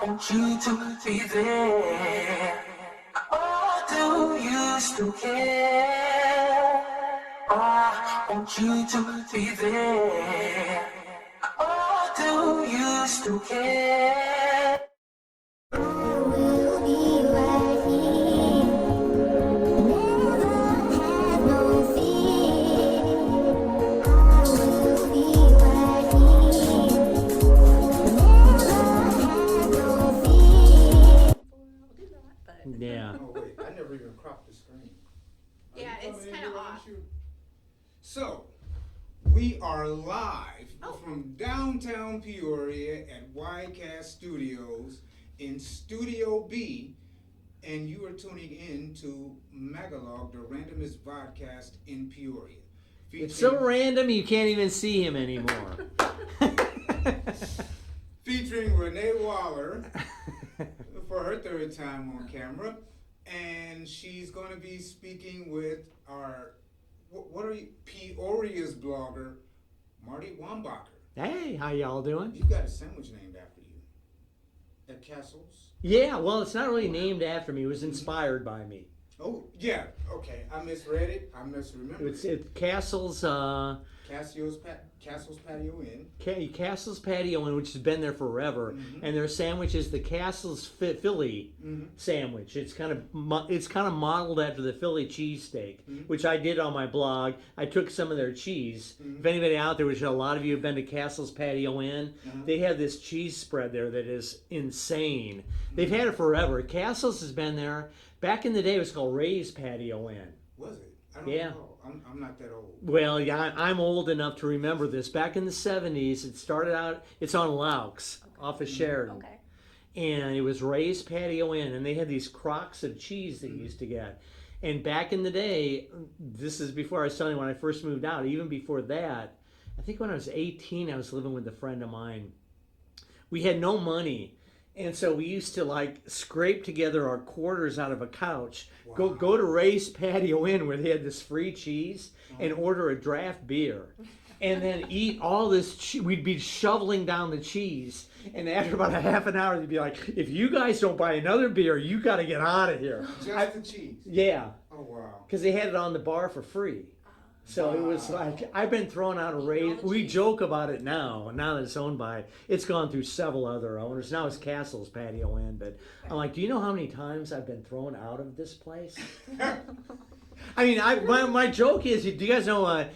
want you to be there. Oh, do you still care? I want you to be there. Oh, do you still care? I will be right here. Never have no fear. I will be right here. Never have no fear. We'll do that, but Yeah. Oh wait, I never even cropped the screen. yeah, it's kind of off. So, we are live from downtown Peoria at Vodcast Studios in Studio B, and you are tuning in to Magalog, the Randomest Vodcast in Peoria. It's so random you can't even see him anymore. Featuring Renee Waller for her third time on camera, and she's going to be speaking with our Peoria's blogger, Marty Wombacher. Hey, how y'all doing? You got a sandwich named after you at Castle's? Yeah, well, it's not really named after me. It was inspired by me. Oh, yeah. Okay, I misread it. I misremembered. It's Castle's Castle's Patio Inn. Castle's Patio Inn, which has been there forever, and their sandwich is the Castle's Philly sandwich. It's kind of modeled after the Philly cheesesteak, which I did on my blog. I took some of their cheese. If anybody out there, which a lot of you have been to Castle's Patio Inn, they have this cheese spread there that is insane. They've had it forever. Castle's has been there. Back in the day, it was called Ray's Patio Inn. Was it? I don't know. I'm not that old. Well, yeah, I'm old enough to remember this. Back in the 70s, it started out, it's on Laux, off of Sheridan. Okay. And it was Ray's Patio Inn, and they had these crocks of cheese that you used to get. And back in the day, this is before I was telling you when I first moved out, even before that, I think when I was 18, I was living with a friend of mine. We had no money. And so we used to like scrape together our quarters out of a couch, go to Ray's Patio Inn where they had this free cheese and order a draft beer. And then eat all this we'd be shoveling down the cheese. And after about a half an hour, they'd be like, if you guys don't buy another beer, you got to get out of here. Just the cheese? Yeah. Oh, wow. Because they had it on the bar for free. So it was like, I've been thrown out of Ray's. We joke about it now that it's owned by, it's gone through several other owners. Now it's Castle's Patio Inn. But I'm like, do you know how many times I've been thrown out of this place? I mean, my joke is, do you guys know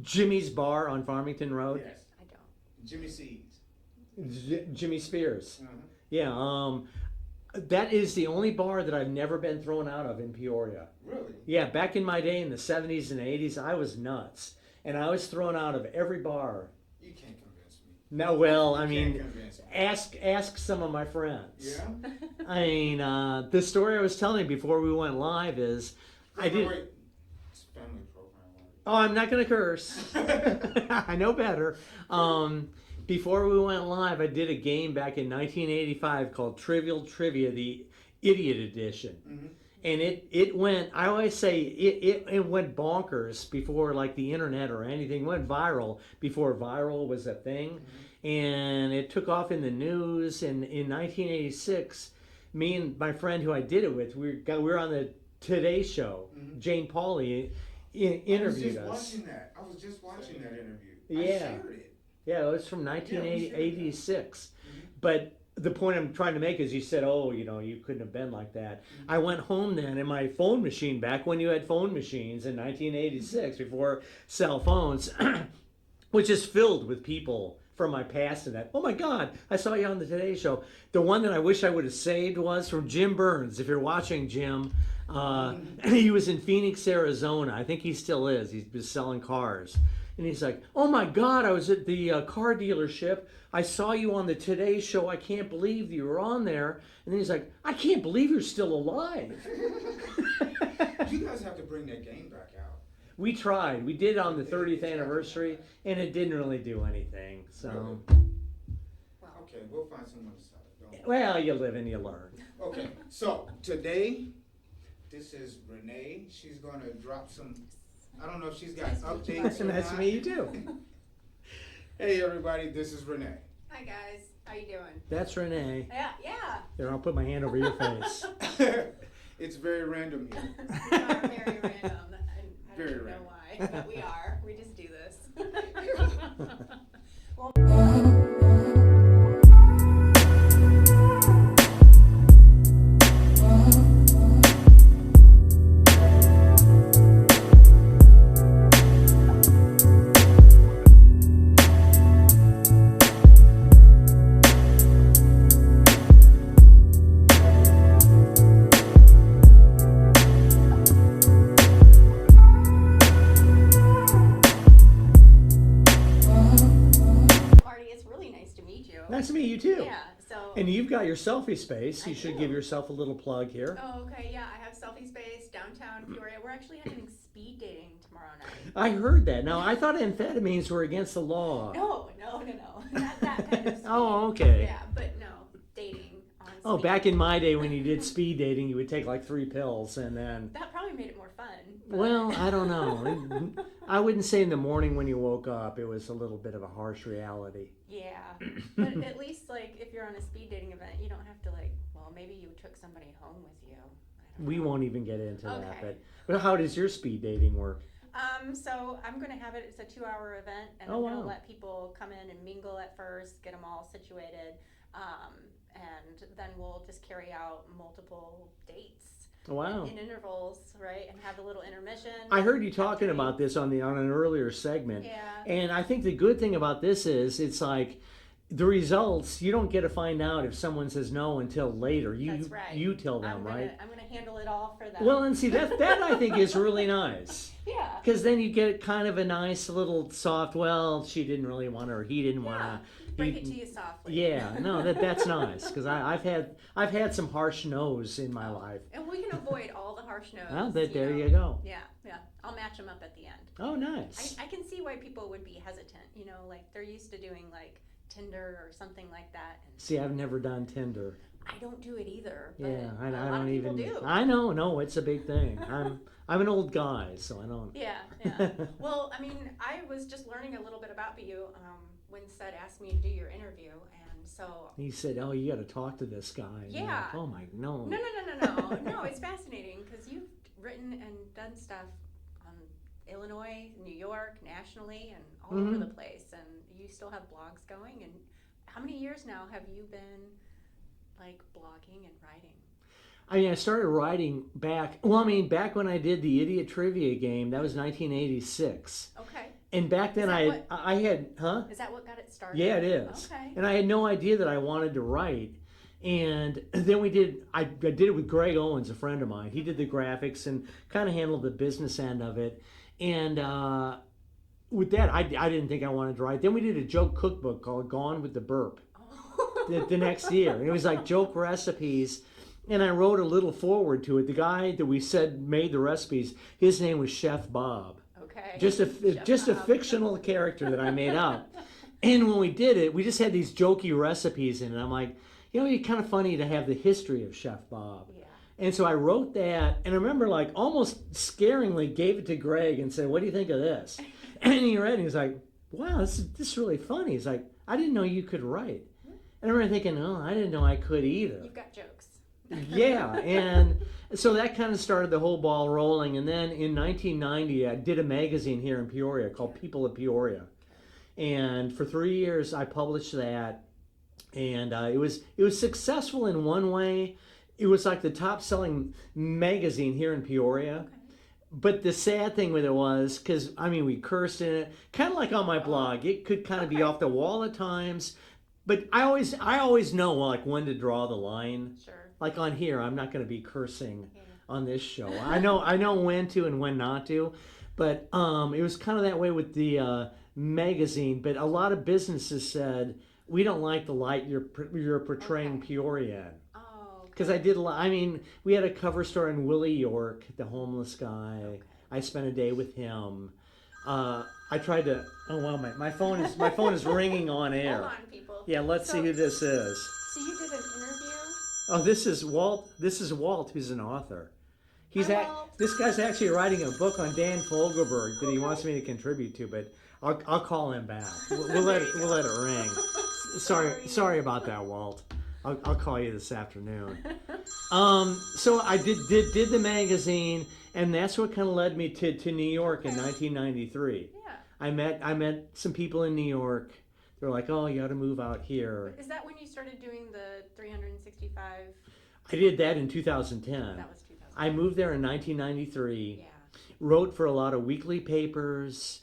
Jimmy's Bar on Farmington Road? Yes. I don't. Jimmy C's. Jimmy Spears. Yeah. That is the only bar that I've never been thrown out of in Peoria. Really? Yeah, back in my day in the 70s and 80s, I was nuts. And I was thrown out of every bar. You can't convince me. No, well, I You mean, can't convince me. ask some of my friends. Yeah? I mean, the story I was telling you before we went live is, I did. Wait. It's a family program. Oh, I'm not going to curse. I know better. Before we went live, I did a game back in 1985 called Trivial Trivia, the Idiot Edition. And it went, I always say, it went bonkers before like the internet or anything. It went viral before viral was a thing. And it took off in the news. And in 1986, me and my friend who I did it with, we were on the Today Show. Jane Pauley interviewed us. I was just watching that interview. Yeah. I shared it. Yeah, it was from 1986. But the point I'm trying to make is you said, oh, you couldn't have been like that. I went home then and my phone machine, back when you had phone machines in 1986, before cell phones, which is filled with people from my past and that. Oh my God, I saw you on the Today Show. The one that I wish I would have saved was from Jim Burns. If you're watching Jim, he was in Phoenix, Arizona. I think he still is. He's been selling cars. And he's like, oh my God, I was at the car dealership. I saw you on the Today Show. I can't believe you were on there. And then he's like, I can't believe you're still alive. You guys have to bring that game back out. We tried. We did on the 30th anniversary, and it didn't really do anything. So, Okay, we'll find someone to sell it. Well, you live and you learn. Okay, so today, this is Renee. She's going to drop some, I don't know if she's got updates or Nice to not. meet you too. Hey everybody, this is Renee. Hi guys. How you doing? That's Renee. Yeah. There, I'll put my hand over your face. It's very random here. We are very random. I Very don't even know random. why, but we are. We just do this. Marty, it's really nice to meet you. Nice to meet you too. Yeah. So. And you've got your selfie space. You I should do. give yourself a little plug here. Oh, okay. Yeah, I have selfie space downtown Peoria. We're actually having speed dating tomorrow night. I heard that. Now, I thought amphetamines were against the law. No. Not that kind of speed. Oh, okay. Yeah, but no, dating on speed. Oh, back in my day when you did speed dating, you would take like 3 pills and then. That probably made it more fun. but- Well, I don't know. I wouldn't say in the morning when you woke up, it was a little bit of a harsh reality. Yeah, but at least like if you're on a speed dating event, you don't have to well, maybe you took somebody home with you. I don't We know. won't even get into Okay. that. But how does your speed dating work? So I'm going to have it, it's a 2-hour event, and Oh, I'm going wow. to let people come in and mingle at first, get them all situated, and then we'll just carry out multiple dates Wow. in intervals, right, and have a little intermission. I heard you talking After about this on an earlier segment. Yeah. And I think the good thing about this is it's like the results, you don't get to find out if someone says no until later. That's right. You tell them, right? I'm gonna handle it all for them. Well, and see, that I think is really nice. yeah. Because then you get kind of a nice little soft, well, she didn't really want to, or he didn't want Yeah. to. Break it to you softly. Yeah, no, that's nice. Because I've had some harsh no's in my life. And we can avoid all the harsh no's. Well, there know. you go. Yeah. I'll match them up at the end. Oh, nice. I can see why people would be hesitant. Like they're used to doing like Tinder or something like that. And See, I've never done Tinder. I don't do it either. But Yeah, I a lot don't of people even. do. I know, no, it's a big thing. I'm an old guy, so I don't. Yeah. Well, I mean, I was just learning a little bit about you when Seth asked me to do your interview, and so. He said, "Oh, you got to talk to this guy." And I'm Yeah. like, oh my, no. No, it's fascinating because you've written and done stuff on Illinois, New York, nationally, and all over the place, and you still have blogs going. And how many years now have you been like blogging and writing? I mean, I started writing back. Well, I mean, back when I did the Idiot Trivia game, that was 1986. Okay. And back then, Is that I had, huh? Is that what got it started? Yeah, it is. Okay. And I had no idea that I wanted to write. And then I did it with Greg Owens, a friend of mine. He did the graphics and kind of handled the business end of it. And with that, I didn't think I wanted to write. Then we did a joke cookbook called Gone with the Burp the next year. And it was like joke recipes. And I wrote a little forward to it. The guy that we said made the recipes, his name was Chef Bob. Okay. Just a Bob. fictional character that I made up. And when we did it, we just had these jokey recipes in it. I'm like, it'd be kind of funny to have the history of Chef Bob. Yeah. And so I wrote that, and I remember like almost scaringly gave it to Greg and said, "What do you think of this?" And he read it, and he was like, "Wow, this is really funny." He's like, "I didn't know you could write." And I remember thinking, "Oh, I didn't know I could either." You've got jokes. Yeah, and so that kind of started the whole ball rolling. And then in 1990, I did a magazine here in Peoria called People of Peoria. And for 3 years, I published that. And it was successful in one way. It was like the top-selling magazine here in Peoria. Okay. But the sad thing with it was, because, I mean, we cursed in it, kind of like on my blog. It could kind of be off the wall at times. But I always know, like, when to draw the line. Sure. Like on here, I'm not going to be cursing Yeah. on this show. I know when to and when not to, but it was kind of that way with the magazine. But a lot of businesses said, "We don't like the light you're portraying Okay. Peoria in." Oh. Okay. Because I did a lot. I mean, we had a cover story in Willie York, the homeless guy. Okay. I spent a day with him. I tried to. Oh wow, my phone is ringing on air. Hold on, people. Yeah, let's see who this is. So you did an interview? Oh, this is Walt. This is Walt, who's an author. Hi, Walt. This guy's actually writing a book on Dan Fogelberg that he wants me to contribute to, but I'll call him back. We'll let it ring. Sorry about that, Walt. I'll call you this afternoon. So I did the magazine, and that's what kind of led me to New York in 1993. Yeah. I met some people in New York. They were like, "Oh, you got to move out here." Is that when you started doing the 365? I did that in 2010. That was 2000. I moved there in 1993. Yeah. Wrote for a lot of weekly papers.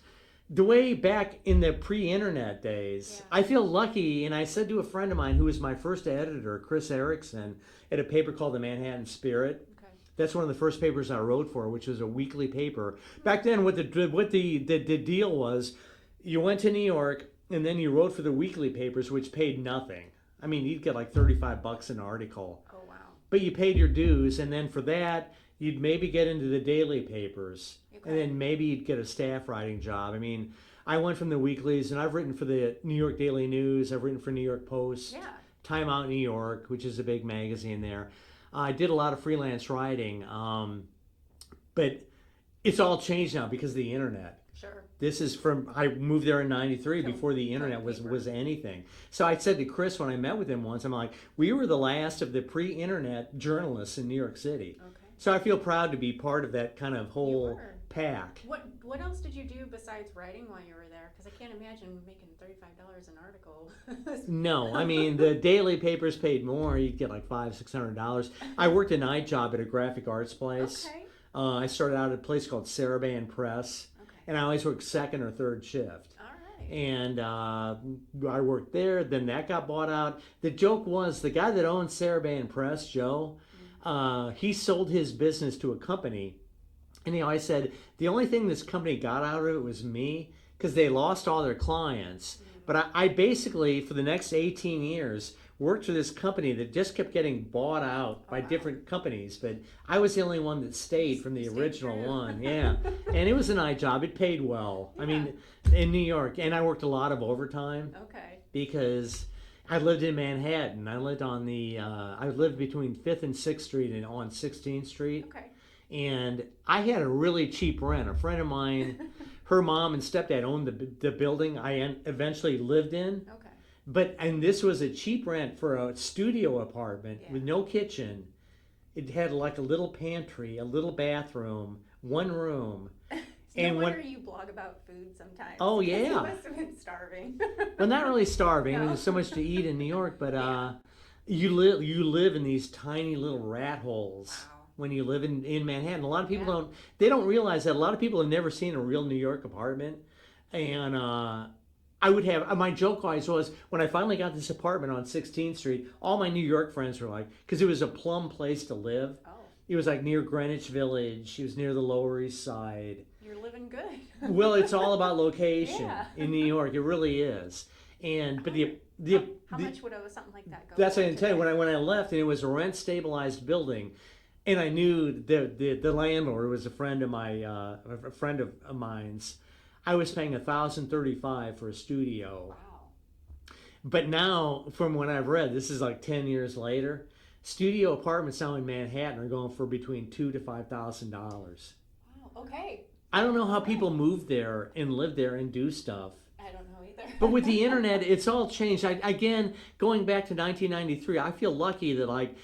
The way back in the pre-internet days, Yeah. I feel lucky, and I said to a friend of mine who was my first editor, Chris Erickson, at a paper called the Manhattan Spirit. Okay. That's one of the first papers I wrote for, which was a weekly paper. Back then, what the deal was, you went to New York, and then you wrote for the weekly papers, which paid nothing. I mean, you'd get like $35 an article. Oh wow. But you paid your dues, and then for that, you'd maybe get into the daily papers. And then maybe you'd get a staff writing job. I mean, I went from the weeklies, and I've written for the New York Daily News. I've written for New York Post, Yeah. Time Out New York, which is a big magazine there. I did a lot of freelance writing, but it's all changed now because of the internet. Sure. This is I moved there in 93 So, before the internet paper. was anything. So I said to Chris when I met with him once, I'm like, we were the last of the pre-internet journalists in New York City. Okay. So I feel proud to be part of that kind of whole were. pack. What else did you do besides writing while you were there? Because I can't imagine making $35 an article. No, I mean the daily papers paid more. You'd get like $500-$600. I worked a night job at a graphic arts place. Okay. I started out at a place called Saraband Press, Okay. and I always worked second or third shift. All right. And I worked there. Then that got bought out. The joke was the guy that owned Saraband Press, Joe. He sold his business to a company, and I said the only thing this company got out of it was me, because they lost all their clients. But I basically, for the next 18 years, worked for this company that just kept getting bought out by different companies. But I was the only one that stayed from the Stayed original true. one. Yeah. And it was a night job. It paid well. I mean, in New York. And I worked a lot of overtime Okay. because I lived in Manhattan. I lived on I lived between 5th and 6th Street and on 16th Street. Okay. And I had a really cheap rent. A friend of mine, her mom and stepdad owned the building I eventually lived in. Okay. And this was a cheap rent for a studio apartment Yeah. with no kitchen. It had like a little pantry, a little bathroom, one room. No wonder you blog about food sometimes. Oh, because yeah. You must have been starving. Well, not really starving. I mean, No. there's so much to eat in New York, but Yeah. you live in these tiny little rat holes. Wow. When you live in Manhattan. A lot of people Yeah. don't realize that. A lot of people have never seen a real New York apartment. And I would have, my joke always was, when I finally got this apartment on 16th Street, all my New York friends were like, because it was a plum place to live. Oh, It was like near Greenwich Village. It was near the Lower East Side. you're living good. Well, it's all about location Yeah. in New York. It really is. And but How much would something like that go? that's for what I tell you. today? When I left, and it was a rent stabilized building, and I knew the landlord was a friend of mine's. I was paying $1,035 for a studio. Wow. But now, from what I've read, this is like 10 years later. Studio apartments now in Manhattan are going for between $2,000 to $5,000. Wow. Okay. I don't know how people move there and live there and do stuff. I don't know either. But with the internet, it's all changed. Again, going back to 1993, I feel lucky that like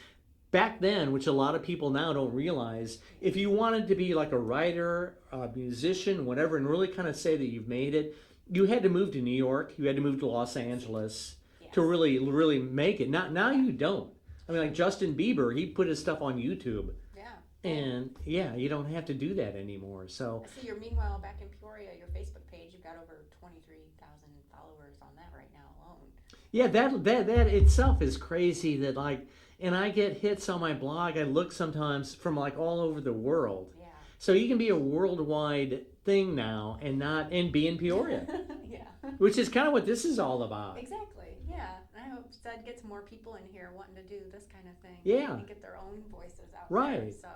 back then, which a lot of people now don't realize, if you wanted to be like a writer, a musician, whatever, and really kind of say that you've made it, you had to move to New York, you had to move to Los Angeles to really make it. Now you don't. I mean, like Justin Bieber, he put his stuff on YouTube. Yeah. And yeah, you don't have to do that anymore. So I see you're meanwhile back in Peoria, your Facebook page, you've got over 23,000 followers on that right now alone. yeah, that itself is crazy that like, and I get hits on my blog. I look sometimes from like all over the world. Yeah. So you can be a worldwide thing now and be in Peoria, Yeah. which is kind of what this is all about. Exactly. Yeah. I hope that gets more people in here wanting to do this kind of thing. Yeah. And get their own voices out Right. there. So,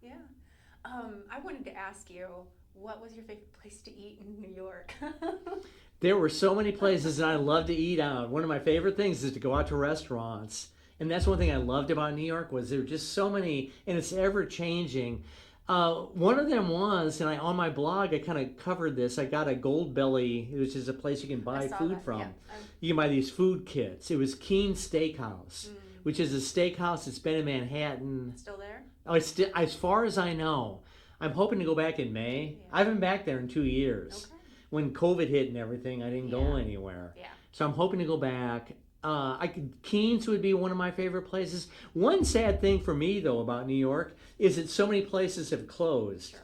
yeah. I wanted to ask you, what was your favorite place to eat in New York? There were so many places that I love to eat out. One of my favorite things is to go out to restaurants. And that's one thing I loved about New York was there were just so many, and it's ever changing. One of them was, and on my blog I kind of covered this. I got a Gold Belly, which is a place you can buy I saw food that, from. yeah. You can buy these food kits. It was Keen's Steakhouse, which is a steakhouse that's been in Manhattan. Still there? Oh, it's still, as far as I know. I'm hoping to go back in May. Yeah. I haven't been back there in 2 years. Okay. When COVID hit and everything, I didn't go Yeah. anywhere. Yeah. So I'm hoping to go back. Keen's would be one of my favorite places. One sad thing for me though about New York is that so many places have closed Sure.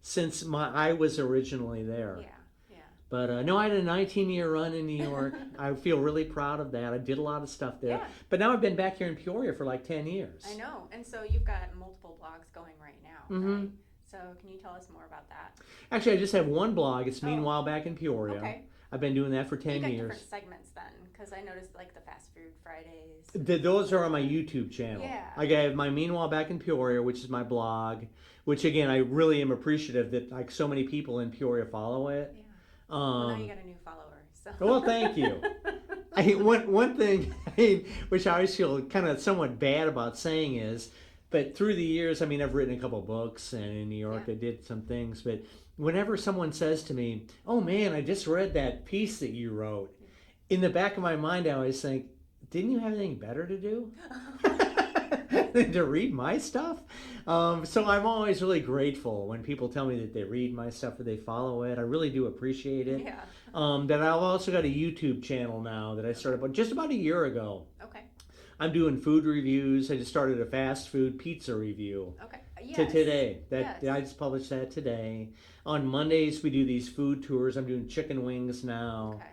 since I was originally there. Yeah. Yeah. But no, I had a 19-year run in New York. I feel really proud of that. I did a lot of stuff there. Yeah. But now I've been back here in Peoria for like 10 years. I know. And so you've got multiple blogs going right now, right? So can you tell us more about that? Actually, I just have one blog. It's Meanwhile Back in Peoria. Okay. I've been doing that for You 10 got years. different segments then, because I noticed like the Fast Food Fridays. Those are on my YouTube channel. Yeah. I have my Meanwhile Back in Peoria, which is my blog, which again, I really am appreciative that like so many people in Peoria follow it. Yeah. Well, now you got a new follower. So. Well, thank you. One thing, which I always feel kind of somewhat bad about saying is, but through the years, I've written a couple books, and in New York I did some things, but whenever someone says to me, oh man, I just read that piece that you wrote, in the back of my mind I always think, didn't you have anything better to do than to read my stuff? So I'm always really grateful when people tell me that they read my stuff or they follow it. I really do appreciate it. Yeah. That I've also got a YouTube channel now that I started just about a year ago. Okay. I'm doing food reviews. I just started a fast food pizza review. Okay. Yes. Today. Yes. I just published that today. On Mondays we do these food tours. I'm doing chicken wings now. Okay.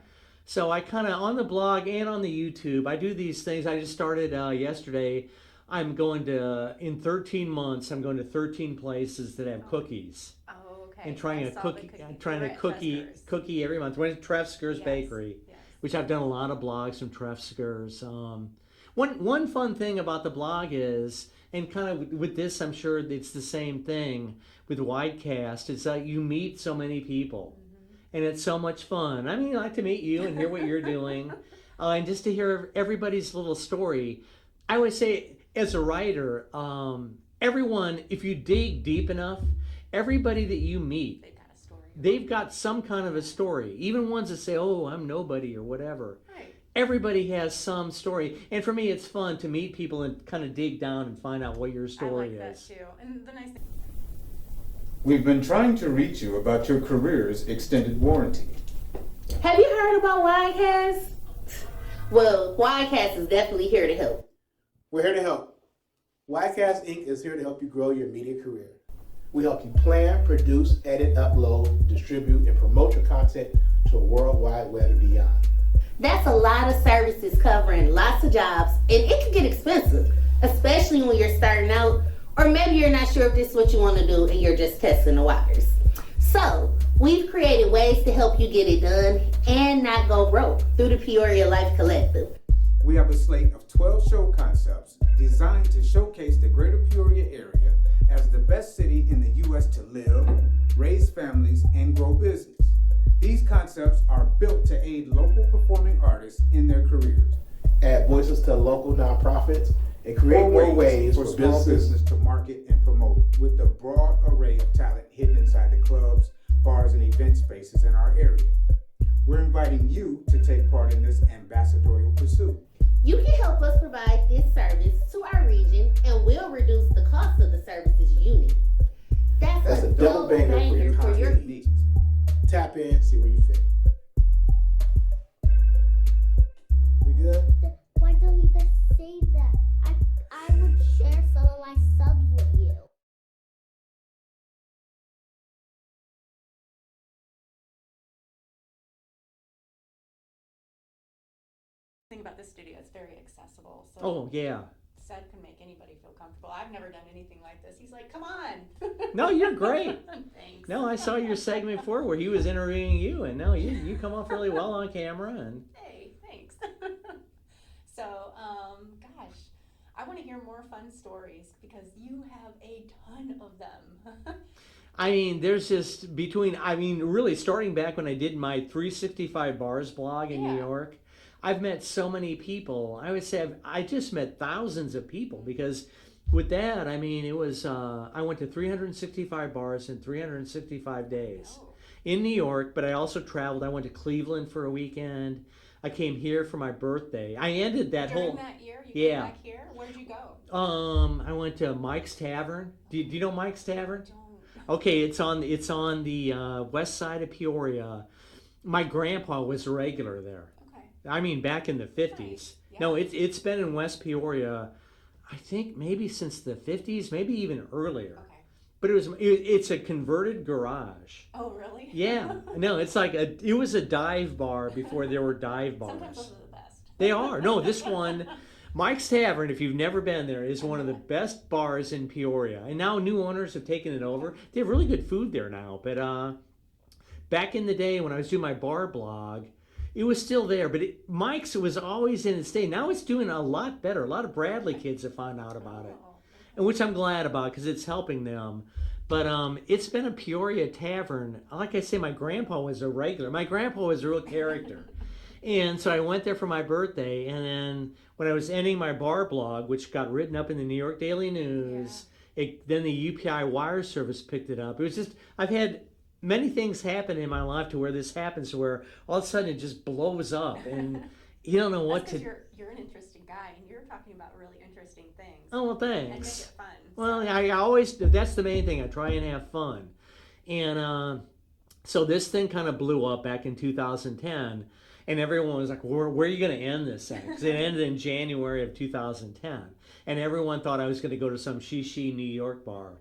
So I kind of, on the blog and on the YouTube, I do these things. I just started yesterday. I'm going to, in 13 months, I'm going to 13 places that have cookies. Oh, okay. And trying I a saw cookie, the cookie. trying We a were at cookie, Chester's. cookie every month. Went to Trefsker's Yes. Bakery, Yes. which I've done a lot of blogs from Trefsker's. One fun thing about the blog is, and kind of with this, I'm sure it's the same thing with Widecast, is that you meet so many people. And it's so much fun. I like to meet you and hear what you're doing, and just to hear everybody's little story. I always say, as a writer, everyone, if you dig deep enough, everybody that you meet, They've got a story. they've got some kind of a story. Even ones that say, "Oh, I'm nobody" or whatever. Right. Everybody has some story, and for me, it's fun to meet people and kind of dig down and find out what your story I like is. that too. And the nice thing. We've been trying to reach you about your career's extended warranty. Have you heard about Wildcast? Well, Wildcast is definitely here to help. We're here to help. Wildcast Inc. is here to help you grow your media career. We help you plan, produce, edit, upload, distribute, and promote your content to a worldwide web and beyond. That's a lot of services covering lots of jobs, and it can get expensive, especially when you're starting out, or maybe you're not sure if this is what you want to do and you're just testing the waters. So, we've created ways to help you get it done and not go broke through the Peoria Life Collective. We have a slate of 12 show concepts designed to showcase the greater Peoria area as the best city in the U.S. to live, raise families, and grow business. These concepts are built to aid local performing artists in their careers. Add voices to local nonprofits and create more ways for for small businesses. business to market and promote with the broad array of talent hidden inside the clubs, bars, and event spaces in our area. We're inviting you to take part in this ambassadorial pursuit. You can help us provide this service to our region, and we'll reduce the cost of the services you need. That's a double banger for your Content needs. Tap in, see where you fit. We good? Why don't you just say that? I would share some of my subs with you. Thing about this studio, it's very accessible. So Oh yeah. Seb can make anybody feel comfortable. I've never done anything like this. He's like, come on. No, you're great. Thanks. No, I saw your segment before where he was interviewing you, and no, you come off really well on camera, and Hey, thanks. So, gosh, I want to hear more fun stories because you have a ton of them. there's just really starting back when I did my 365 Bars blog in New Yeah. York, I've met so many people. I would say I just met thousands of people because with that, I mean, it was, I went to 365 bars in 365 days Oh. in New York, but I also traveled. I went to Cleveland for a weekend. I came here for my birthday. I ended that During whole, that year, you Yeah. came back here? Where did you go? I went to Mike's Tavern. Do you know Mike's Tavern? Don't. Okay, it's on the west side of Peoria. My grandpa was a regular there. Okay. I mean, back in the 50s. Nice. Yeah. No, it's been in West Peoria, I think maybe since the 50s, maybe even earlier. Okay. But it's a converted garage. Oh, really? Yeah, no, it's like it was a dive bar before there were dive Sometimes bars. those are the best. They are. No, this one, Mike's Tavern, if you've never been there, is one of the best bars in Peoria. And now new owners have taken it over. They have really good food there now. But back in the day when I was doing my bar blog, it was still there. But Mike's was always in its day. Now it's doing a lot better. A lot of Bradley kids have found out about it, Oh, and which I'm glad about because it's helping them. But it's been a Peoria tavern. Like I say, my grandpa was a regular. My grandpa was a real character. And so I went there for my birthday, and then when I was ending my bar blog, which got written up in the New York Daily News, then the UPI wire service picked it up. It was just, I've had many things happen in my life to where this happens, to where all of a sudden it just blows up, and you don't know what That's to. 'cause you're an interesting guy, and you're talking about really interesting things. Oh, well, And make thanks. it fun. Well, so. I always, that's the main thing. I try and have fun. And so this thing kind of blew up back in 2010. And everyone was like, where are you going to end this at? Because it ended in January of 2010. And everyone thought I was going to go to some Shishi New York bar.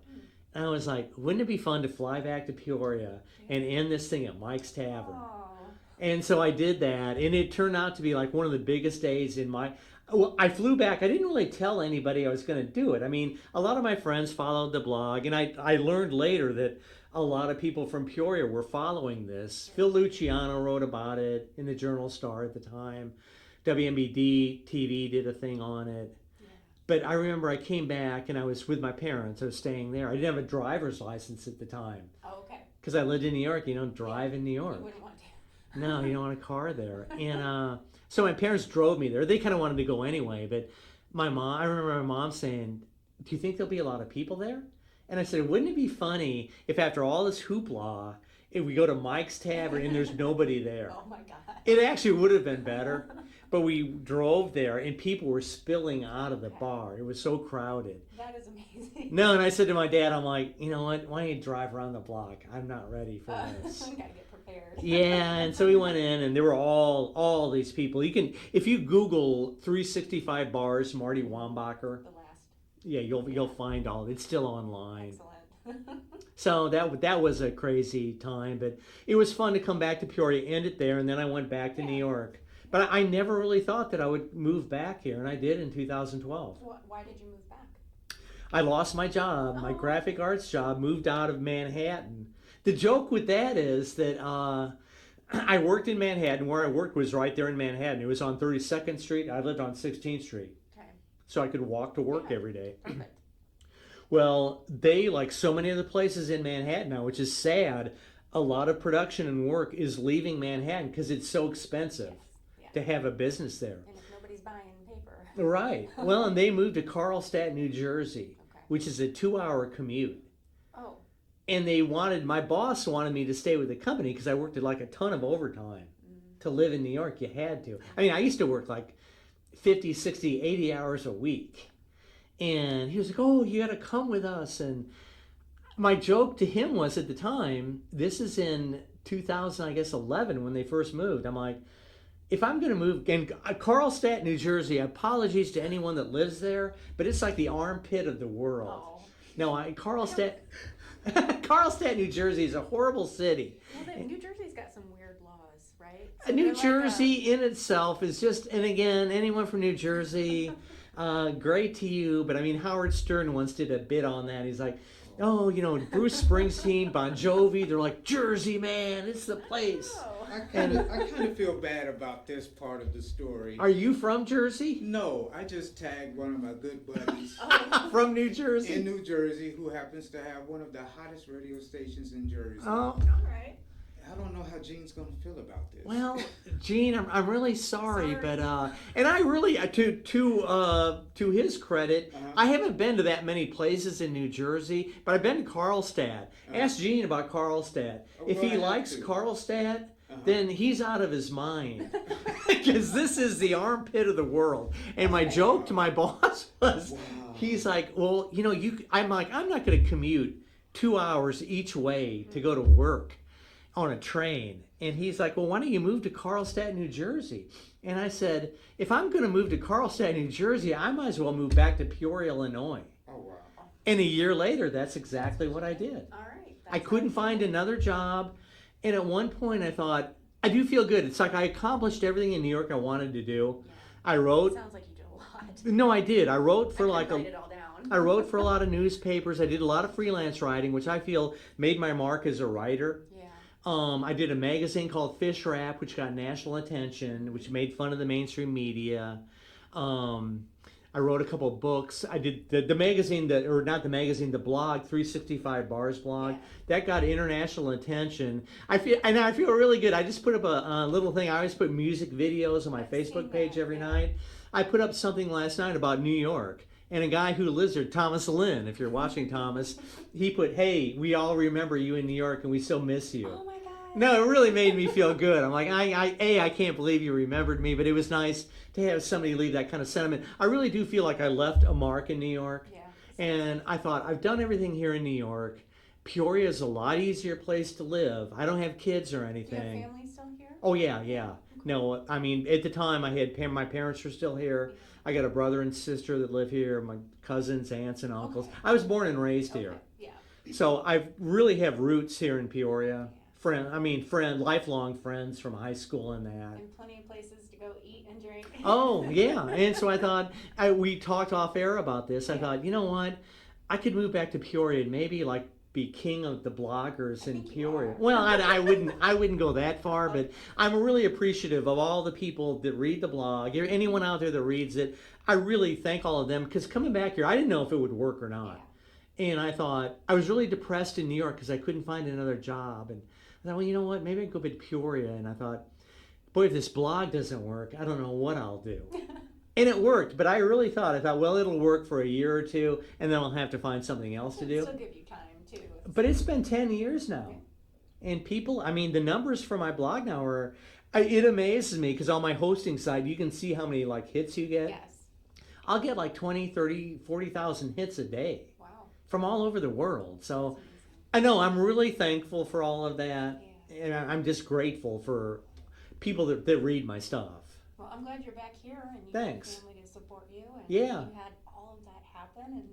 And I was like, wouldn't it be fun to fly back to Peoria and end this thing at Mike's Tavern? Oh. And so I did that. And it turned out to be like one of the biggest days in my... Well, I flew back. I didn't really tell anybody I was going to do it. I mean, a lot of my friends followed the blog. And I learned later that a lot of people from Peoria were following this. Phil Luciano wrote about it in the Journal Star at the time. WMBD TV did a thing on it. Yeah. But I remember I came back and I was with my parents. I was staying there. I didn't have a driver's license at the time Oh, okay. because I lived in New York. You don't drive in New You York. wouldn't want to. No, you don't want a car there. And so my parents drove me there. They kind of wanted to go anyway. But I remember my mom saying, do you think there'll be a lot of people there? And I said, wouldn't it be funny if after all this hoopla, if we go to Mike's Tavern and there's nobody there? Oh, my God. It actually would have been better. But we drove there and people were spilling out of the bar. It was so crowded. That is amazing. No, and I said to my dad, I'm like, you know what? Why don't you drive around the block? I'm not ready for this. Gotta get prepared. Yeah, and so we went in, and there were all these people. You can, if you Google 365 bars, Marty Wombacher, The last. yeah, you'll find all. It's still online. Excellent. So that was a crazy time, but it was fun to come back to Peoria, end it there, and then I went back to New York. But I never really thought that I would move back here, and I did in 2012. Why did you move back? I lost my job, my graphic arts job, moved out of Manhattan. The joke with that is that I worked in Manhattan. Where I worked was right there in Manhattan. It was on 32nd Street. I lived on 16th Street. Okay. So I could walk to work every day. Perfect. Well, they, like so many other places in Manhattan now, which is sad, a lot of production and work is leaving Manhattan because it's so expensive Yes. to have a business there. And if nobody's buying paper. Right. Well, and they moved to Carlstadt, New Jersey, Okay. which is a 2-hour commute. Oh. And my boss wanted me to stay with the company because I worked at like a ton of overtime. Mm. To live in New York, you had to. I mean, I used to work like 50, 60, 80 hours a week. And he was like, oh, you got to come with us. And my joke to him was at the time, this is in 2000, I guess 11 when they first moved. I'm like, if I'm going to move, and Carlstadt, New Jersey, apologies to anyone that lives there, but it's like the armpit of the world. Oh. No, Carlstadt, New Jersey is a horrible city. Well, New Jersey's got some weird laws, right? New they're like Jersey in itself is just, and again, anyone from New Jersey, great to you, but I mean, Howard Stern once did a bit on that. He's like, oh, you know, Bruce Springsteen, Bon Jovi, they're like, Jersey, man, it's the place. Oh. I kind of feel bad about this part of the story. Are you from Jersey? No, I just tagged one of my good buddies From New Jersey? in New Jersey who happens to have one of the hottest radio stations in Jersey. Oh, All right. I don't know how Gene's gonna feel about this. Well, Gene, I'm really sorry, Sorry. but and I really to his credit, I haven't been to that many places in New Jersey, but I've been to Carlstadt. Ask Gene about Carlstadt. If well, he I have likes to. Carlstadt, then he's out of his mind because this is the armpit of the world. And my joke to my boss was, he's like, well, you know, I'm like, I'm not going to commute 2 hours each way to go to work on a train. And he's like, well, why don't you move to Carlstadt, New Jersey? And I said, if I'm going to move to Carlstadt, New Jersey, I might as well move back to Peoria, Illinois. Oh wow. And a year later, that's exactly what I did. All right. I couldn't find another job. And at one point I thought, I do feel good. It's like I accomplished everything in New York I wanted to do. I wrote. Sounds like you did a lot. No, I did. I wrote for I couldn't write it all down. I wrote for a lot of newspapers. I did a lot of freelance writing, which I feel made my mark as a writer. Yeah. I did a magazine called Fish Wrap, which got national attention, which made fun of the mainstream media. I wrote a couple of books. I did the magazine, the blog, 365 Bars blog. Yeah. That got international attention. I feel really good. I just put up a little thing. I always put music videos on my Facebook page every night. I put up something last night about New York. And a guy who lives there, Thomas Lynn, if you're watching Thomas, he put, hey, we all remember you in New York and we still miss you. Oh my God. No, it really made me feel good. I'm like, I can't believe you remembered me, but it was nice to have somebody leave that kind of sentiment. I really do feel like I left a mark in New York. Yeah. And I thought, I've done everything here in New York. Peoria is a lot easier place to live. I don't have kids or Do you anything. have family still here? Oh, yeah. No, I mean, at the time, my parents were still here. I got a brother and sister that live here, my cousins, aunts, and uncles. Okay. I was born and raised here. Yeah. So I really have roots here in Peoria. Lifelong friends from high school and that. And plenty of places to go eat and drink. Oh, yeah. And so I thought, we talked off air about this. I thought, you know what? I could move back to Peoria and maybe like be king of the bloggers in Peoria. Well, I wouldn't go that far, but I'm really appreciative of all the people that read the blog. Anyone out there that reads it, I really thank all of them because coming back here, I didn't know if it would work or not. And I thought, I was really depressed in New York because I couldn't find another job. And I thought, well, you know what? Maybe I can go back to Peoria. And I thought, boy, if this blog doesn't work, I don't know what I'll do. And it worked, but I thought, well, it'll work for a year or two, and then I'll have to find something else to do. Still give you time too. But it's been 10 years now. And people, I mean, the numbers for my blog now it amazes me because on my hosting site, you can see how many like hits you get. Yes. I'll get like 20, 30, 40,000 hits a day Wow. from all over the world. So That's amazing. I know I'm really thankful for all of that. And I'm just grateful for people that read my stuff. Well, I'm glad you're back here and you Thanks. have a family to support you. And Yeah. you had all of that happen, and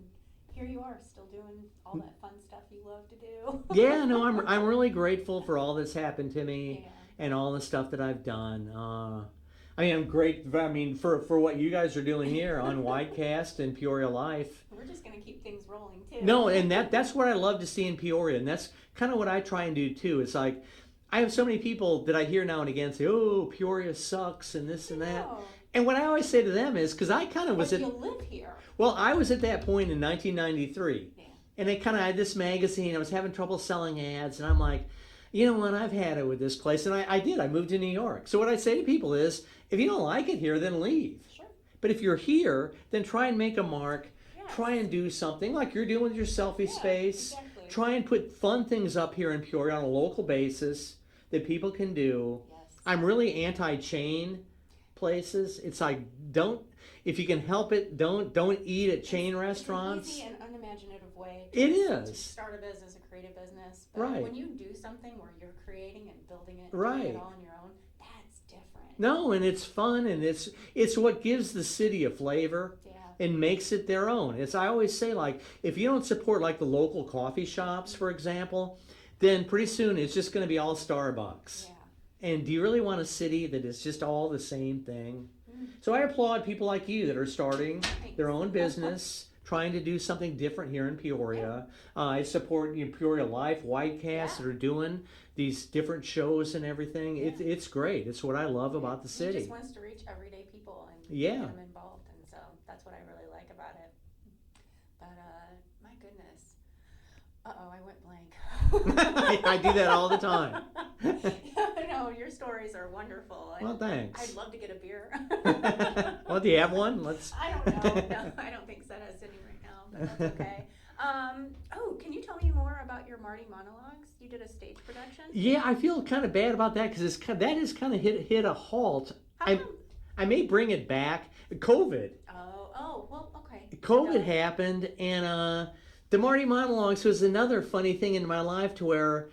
here you are still doing all that fun stuff you love to do. Yeah, no, I'm really grateful for all that's happened to me. Yeah. And all the stuff that I've done. I mean, I'm great. I mean, for what you guys are doing here on Vodcast and Peoria Life. We're just going to keep things rolling too. No, and that's what I love to see in Peoria, and that's kind of what I try and do too. It's like I have so many people that I hear now and again say, "Oh, Peoria sucks," and this and that. No. And what I always say to them is, because I kind of was But at, you live here. well, I was at that point in 1993, Yeah. and I kind of had this magazine. I was having trouble selling ads, and I'm like, you know what? I've had it with this place, and I did. I moved to New York. So what I say to people is, if you don't like it here, then leave. Sure. But if you're here, then try and make a mark. Yes. Try and do something like you're doing with your selfie Yeah, space. exactly. Try and put fun things up here in Peoria on a local basis that people can do. Yes. I'm really anti-chain places. It's like if you can help it, don't eat at chain restaurants. It's an easy and unimaginative way It to is. start a business, a creative business. But Right. when you do something where you're creating and building it, Right. doing it all on your own, that's different. No, and it's fun, and it's what gives the city a flavor. Yeah. And makes it their own. I always say, like, if you don't support like the local coffee shops, for example, then pretty soon it's just going to be all Starbucks. Yeah. And do you really want a city that is just all the same thing? Mm. So I applaud people like you that are starting Thanks. their own business, trying to do something different here in Peoria. I support Peoria Life, Vodcast that are doing these different shows and everything. Yeah. It's great. It's what I love about the He city. just wants to reach everyday people and Yeah. get them involved, and so that's what I really like about it. But my goodness, I went blank. I do that all the time. No, your stories are wonderful. And Well, thanks. I'd love to get a beer. Well, do you have one? Let's. I don't know. No, I don't think Zed has any right now, but that's okay. Can you tell me more about your Marty monologues? You did a stage production? Yeah, I feel kind of bad about that because that has kind of hit a halt. How come? I may bring it back. COVID. Well, okay. COVID happened, and the Marty monologues was another funny thing in my life to where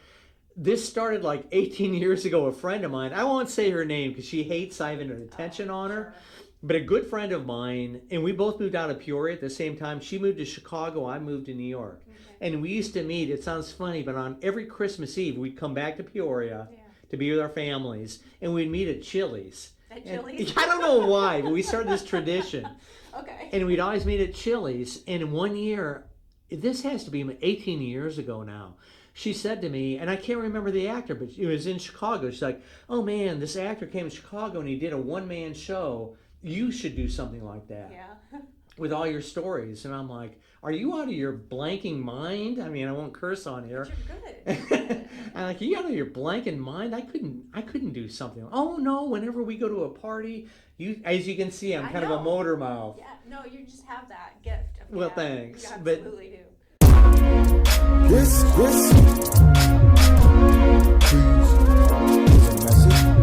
this started like 18 years ago. A friend of mine, I won't say her name because she hates having attention on her, but a good friend of mine, and we both moved out of Peoria at the same time. She moved to Chicago, I moved to New York. Okay. And we used to meet, it sounds funny, but on every Christmas Eve, we'd come back to Peoria to be with our families, and we'd meet at Chili's. At Chili's? I don't know why, but we started this tradition. Okay. And we'd always meet at Chili's. And one year, this has to be 18 years ago now, she said to me, and I can't remember the actor, but it was in Chicago. She's like, oh man, this actor came to Chicago and he did a one-man show. You should do something like that. Yeah. With all your stories. And I'm like, are you out of your blanking mind? I mean, I won't curse on here. But you're good. I'm like, are you out of your blanking mind? I couldn't do something. Oh no, whenever we go to a party, as you can see, I'm kind of a motor mouth. Yeah, no, you just have that gift. Well, thanks. You But absolutely do. This is a message.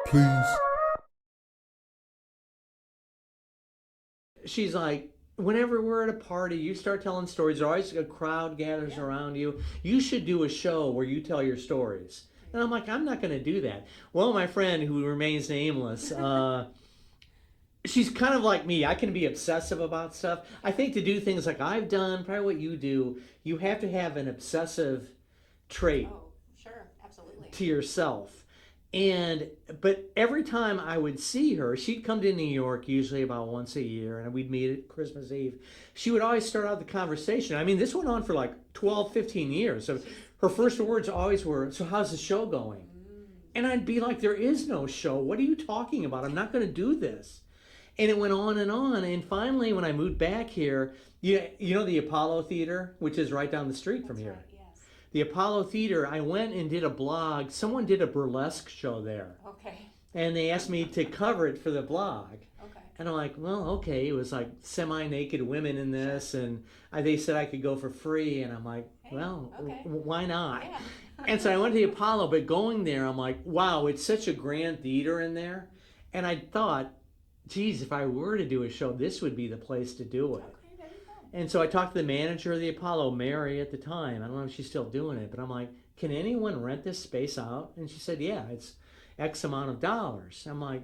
Please. She's like, whenever we're at a party, you start telling stories. There's always a crowd gathers around you. You should do a show where you tell your stories. And I'm like, I'm not going to do that. Well, my friend, who remains nameless, she's kind of like me. I can be obsessive about stuff. I think to do things like I've done, probably what you do, you have to have an obsessive trait Oh, sure, absolutely. to yourself. But every time I would see her, she'd come to New York usually about once a year, and we'd meet at Christmas Eve. She would always start out the conversation. I mean, this went on for like 12, 15 years. So her first words always were, so how's the show going? And I'd be like, there is no show. What are you talking about? I'm not going to do this. And it went on. And finally, when I moved back here, you know the Apollo Theater, which is right down the street from here. Right, yes. The Apollo Theater, I went and did a blog. Someone did a burlesque show there. Okay. And they asked me to cover it for the blog. Okay. And I'm like, well, okay. It was like semi-naked women in this. And they said I could go for free. And I'm like, Hey, well, okay. why not? Yeah. And so I went to the Apollo. But going there, I'm like, wow, it's such a grand theater in there. And I thought, geez, if I were to do a show, this would be the place to do it. Okay, there you go. And so I talked to the manager of the Apollo, Mary, at the time. I don't know if she's still doing it, but I'm like, can anyone rent this space out? And she said, yeah, it's X amount of dollars. I'm like,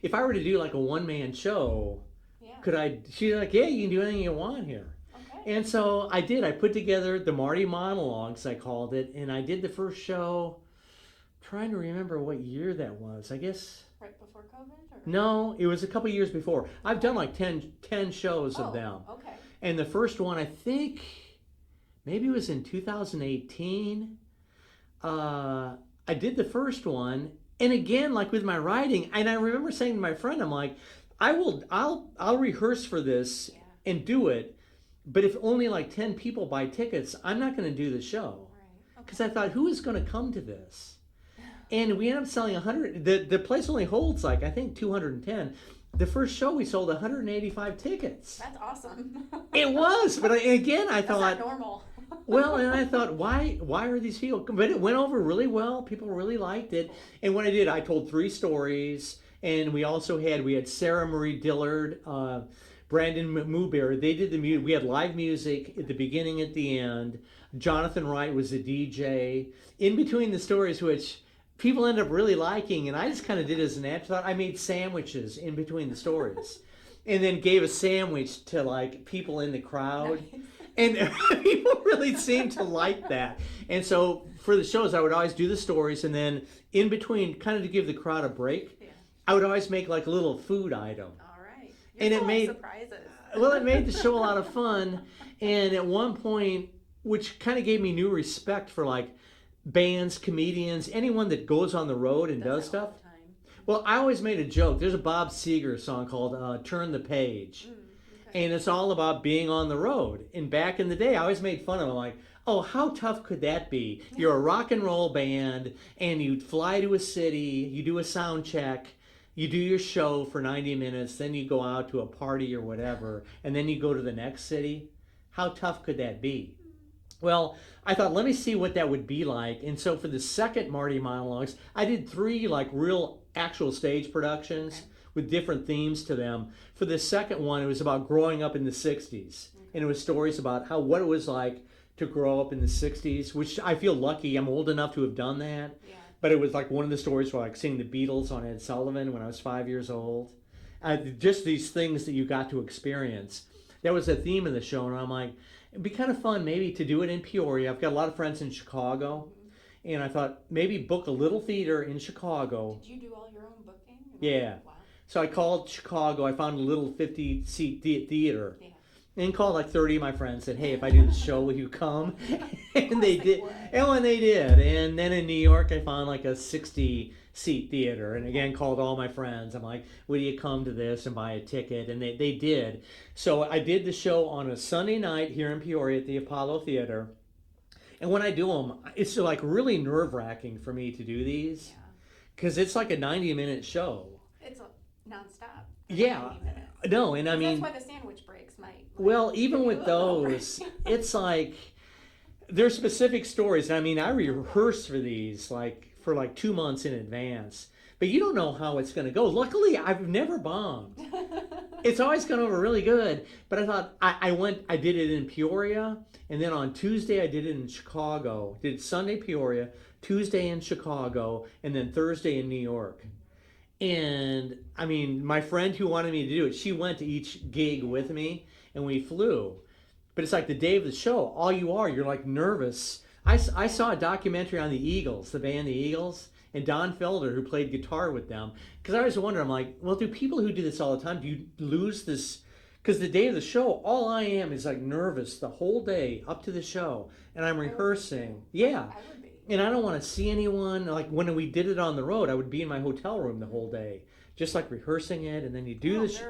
if I were to do like a one-man show, Yeah. could I? She's like, yeah, you can do anything you want here. Okay. And so I did. I put together the Marty monologues, I called it, and I did the first show trying to remember what year that was. I guess Right before COVID? Or? no, it was a couple years before. I've done like 10 shows of them. Okay. And the first one, I think maybe it was in 2018. I did the first one, and again, like with my writing, and I remember saying to my friend, I'm like, I'll rehearse for this and do it, but if only like 10 people buy tickets, I'm not going to do the show. Right. Because I thought, who is going to come to this? And we ended up selling 100. The place only holds like, I think 210. The first show we sold 185 tickets. That's awesome. It was, but again, I That's thought, not normal. well, and I thought, why are these people? But it went over really well. People really liked it. And what I did, I told 3 stories, and we had Sarah Marie Dillard, Brandon Muber. They did the music. We had live music at the beginning, at the end. Jonathan Wright was the DJ. In between the stories, which people end up really liking, and I just kind of did it as an afterthought. I made sandwiches in between the stories, and then gave a sandwich to like people in the crowd. Nice. And people really seemed to like that. And so for the shows, I would always do the stories, and then in between, kind of to give the crowd a break, I would always make like a little food item. All right. And it full of made surprises. Well, it made the show a lot of fun. And at one point, which kind of gave me new respect for like bands, comedians, anyone that goes on the road and does that all stuff. the time. Well, I always made a joke. There's a Bob Seger song called "Turn the Page." Okay. And it's all about being on the road. And back in the day, I always made fun of it. Like, oh, how tough could that be? You're a rock and roll band, and you fly to a city, you do a sound check, you do your show for 90 minutes, then you go out to a party or whatever, and then you go to the next city. How tough could that be? Well, I thought, let me see what that would be like. And so for the second Marty Monologues, I did 3 like real actual stage productions. Okay. With different themes to them. For the second one, it was about growing up in the 60s. And it was stories about what it was like to grow up in the 60s, which I feel lucky. I'm old enough to have done that. Yeah. But it was like one of the stories where like seeing the Beatles on Ed Sullivan when I was 5 years old. Just these things that you got to experience. That was a theme of the show. And I'm like, it'd be kind of fun maybe to do it in Peoria. I've got a lot of friends in Chicago. And I thought maybe book a little theater in Chicago. Did you do all your own booking? Yeah. Wow. So I called Chicago. I found a little 50-seat theater, and called like 30 of my friends. Said, "Hey, if I do the show, will you come?" And they did. And they did. And then in New York, I found like a 60-seat theater, and again called all my friends. I'm like, "Will you come to this and buy a ticket?" And they did. So I did the show on a Sunday night here in Peoria at the Apollo Theater. And when I do them, it's like really nerve-wracking for me to do these, because it's like a 90-minute show. It's nonstop. Yeah. No, and I mean, that's why the sandwich breaks might. Well, even with those, it's like there's specific stories. I mean, I rehearse for these for 2 months in advance, but you don't know how it's going to go. Luckily, I've never bombed. It's always gone over really good. But I thought I did it in Peoria, and then on Tuesday I did it in Chicago. Did Sunday Peoria, Tuesday in Chicago, and then Thursday in New York. And I mean, my friend who wanted me to do it, she went to each gig with me, and we flew. But it's like the day of the show, you're like nervous. I saw a documentary on the Eagles, the band the Eagles, and Don Felder, who played guitar with them. Because I always wonder, I'm like, well, do people who do this all the time, do you lose this? Because the day of the show, all I am is like nervous the whole day up to the show, and I'm rehearsing. Yeah. And I don't want to see anyone. Like when we did it on the road, I would be in my hotel room the whole day, just like rehearsing it. And then you do this.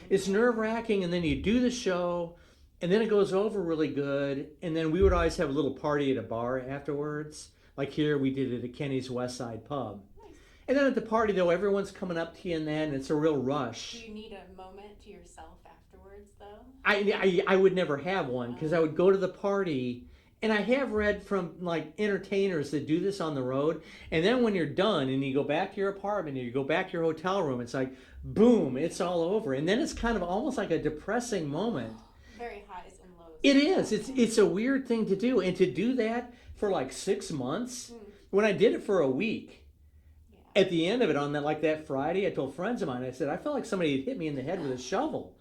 It's nerve-wracking, and then you do the show, and then it goes over really good. And then we would always have a little party at a bar afterwards. Like here, we did it at Kenny's West Side Pub. Nice. And then at the party, though, everyone's coming up to you, and then it's a real rush. Do you need a moment to yourself afterwards, though? I would never have one, because I would go to the party. And I have read from like entertainers that do this on the road, and then when you're done and you go back to your apartment or you go back to your hotel room, it's like, boom, it's all over. And then it's kind of almost like a depressing moment. Very highs and lows. It is. It's a weird thing to do. And to do that for like 6 months, when I did it for a week, at the end of it, on that Friday, I told friends of mine, I said, I felt like somebody had hit me in the head with a shovel,